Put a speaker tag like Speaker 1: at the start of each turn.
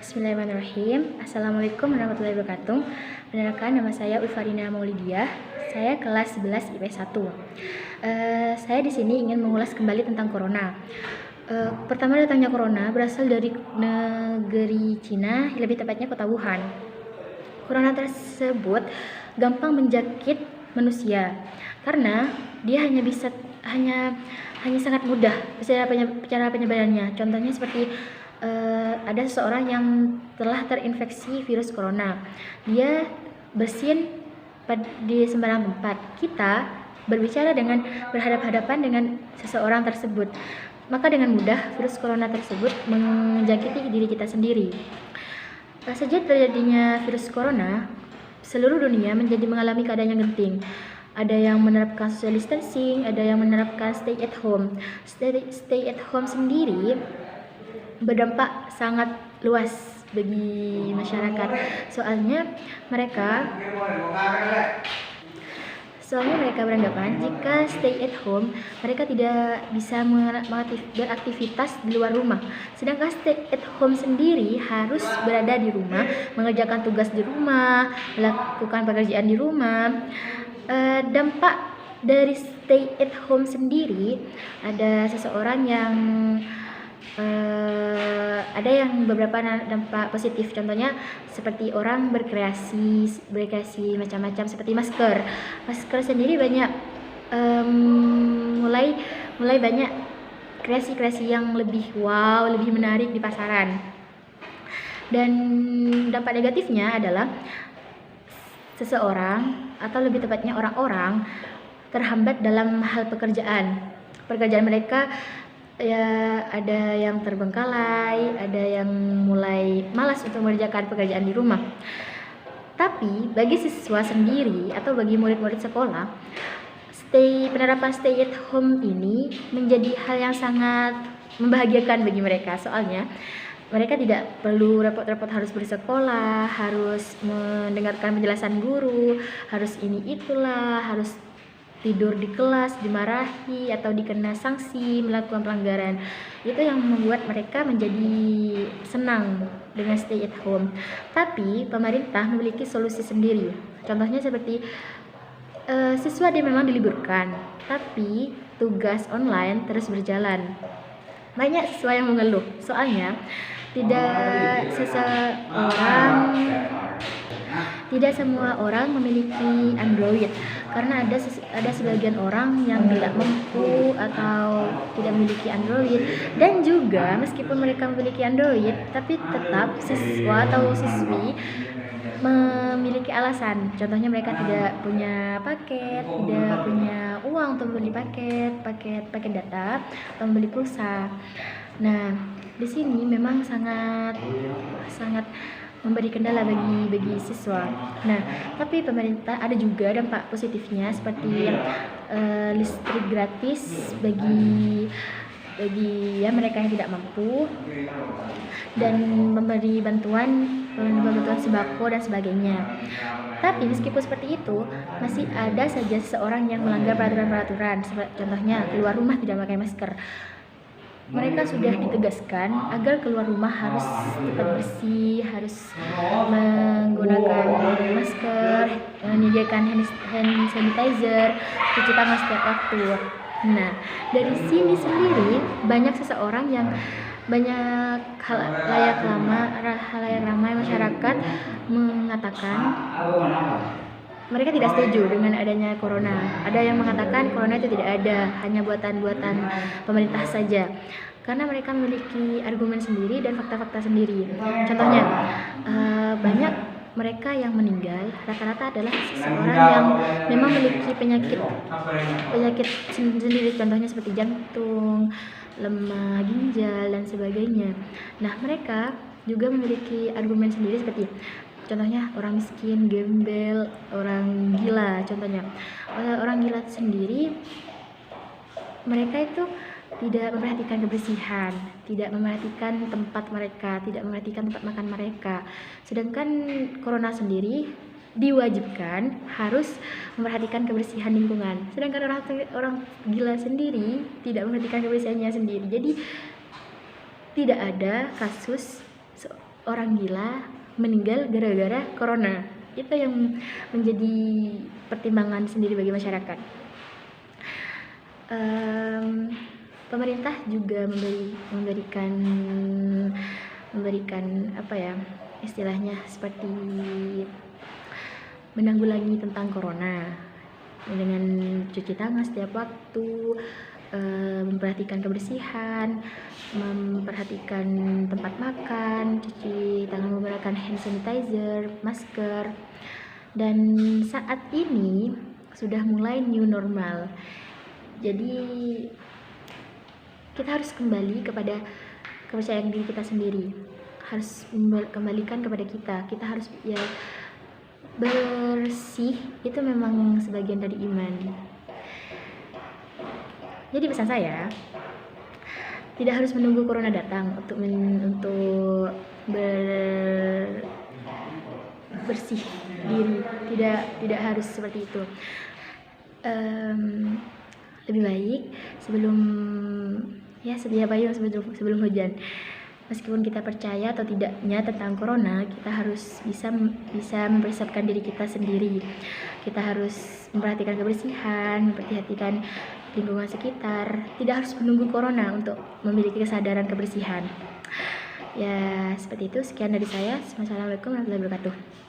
Speaker 1: Bismillahirrahmanirrahim. Assalamualaikum warahmatullahi wabarakatuh. Perkenalkan, nama saya Ulfarina Maulidiah. Saya kelas 11 IPS 1. Saya di sini ingin mengulas kembali tentang corona. Pertama datangnya corona berasal dari negeri Cina, lebih tepatnya kota Wuhan. Corona tersebut gampang menjangkit manusia karena dia hanya sangat mudah cara penyebarannya. Contohnya seperti ada seseorang yang telah terinfeksi virus corona, dia bersin di sembarang tempat. Kita berbicara dengan berhadapan-hadapan dengan seseorang tersebut, maka dengan mudah virus corona tersebut menjangkiti diri kita sendiri. Sejak terjadinya virus corona, seluruh dunia mengalami keadaan yang genting. Ada yang menerapkan social distancing, ada yang menerapkan stay at home. Stay at home sendiri berdampak sangat luas bagi masyarakat. Soalnya mereka beranggapan jika stay at home mereka tidak bisa beraktivitas di luar rumah. Sedangkan stay at home sendiri harus berada di rumah, mengerjakan tugas di rumah, melakukan pekerjaan di rumah. Dampak dari stay at home sendiri, ada beberapa dampak positif. Contohnya seperti orang berkreasi macam-macam, seperti masker sendiri banyak mulai banyak kreasi yang lebih menarik di pasaran. Dan dampak negatifnya adalah seseorang, atau lebih tepatnya orang-orang, terhambat dalam hal pekerjaan mereka. Ya, ada yang terbengkalai, ada yang mulai malas untuk mengerjakan pekerjaan di rumah. Tapi bagi siswa sendiri atau bagi murid-murid sekolah, penerapan stay at home ini menjadi hal yang sangat membahagiakan bagi mereka. Soalnya mereka tidak perlu repot-repot harus bersekolah, harus mendengarkan penjelasan guru, harus harus tidur di kelas, dimarahi atau dikena sanksi melakukan pelanggaran. Itu yang membuat mereka menjadi senang dengan stay at home. Tapi pemerintah memiliki solusi sendiri. Contohnya seperti siswa dia memang diliburkan, tapi tugas online terus berjalan. Banyak siswa yang mengeluh, soalnya tidak semua orang memiliki Android, karena ada sebagian orang yang tidak mampu atau tidak memiliki Android. Dan juga meskipun mereka memiliki Android, tapi tetap siswa atau siswi memiliki alasan. Contohnya mereka tidak punya paket, tidak punya uang untuk membeli paket data atau membeli pulsa. Nah, di sini memang sangat memberi kendala bagi siswa. Nah, tapi pemerintah ada juga dampak positifnya, seperti listrik gratis bagi mereka yang tidak mampu, dan memberi bantuan sembako dan sebagainya. Tapi meskipun seperti itu, masih ada saja seseorang yang melanggar peraturan. Contohnya keluar rumah tidak pakai masker. Mereka sudah ditegaskan agar keluar rumah harus tetap bersih, harus menggunakan masker, menyediakan hand sanitizer, cuci tangan setiap waktu. Nah, dari sini sendiri banyak halayak ramai masyarakat mengatakan mereka tidak setuju dengan adanya corona. Ada yang mengatakan corona itu tidak ada, hanya buatan-buatan pemerintah saja, karena mereka memiliki argumen sendiri dan fakta-fakta sendiri. Contohnya, banyak mereka yang meninggal rata-rata adalah seseorang yang memang memiliki penyakit sendiri, contohnya seperti jantung, lemah, ginjal, dan sebagainya. Nah, mereka juga memiliki argumen sendiri, seperti contohnya orang miskin, gembel, orang gila. Contohnya orang gila sendiri, mereka itu tidak memperhatikan kebersihan, tidak memperhatikan tempat mereka, tidak memperhatikan tempat makan mereka. Sedangkan corona sendiri diwajibkan harus memperhatikan kebersihan lingkungan. Sedangkan orang gila sendiri tidak memperhatikan kebersihannya sendiri. Jadi tidak ada kasus orang gila meninggal gara-gara corona. Itu yang menjadi pertimbangan sendiri bagi masyarakat. Pemerintah juga memberikan apa ya, istilahnya seperti menanggulangi tentang corona dengan cuci tangan setiap waktu, memperhatikan kebersihan, memperhatikan tempat makan, cuci tangan menggunakan hand sanitizer, masker. Dan saat ini sudah mulai new normal. Jadi kita harus kembali kepada kepercayaan diri kita sendiri, harus kembalikan kepada kita harus ya bersih, itu memang sebagian dari iman. Jadi pesan saya, tidak harus menunggu corona datang untuk bersih diri, tidak harus seperti itu. Lebih baik sedia payung sebelum hujan. Meskipun kita percaya atau tidaknya tentang corona, kita harus bisa mempersiapkan diri kita sendiri. Kita harus memperhatikan kebersihan, memperhatikan lingkungan sekitar. Tidak harus menunggu corona untuk memiliki kesadaran kebersihan. Ya, seperti itu. Sekian dari saya. Wassalamualaikum warahmatullahi wabarakatuh.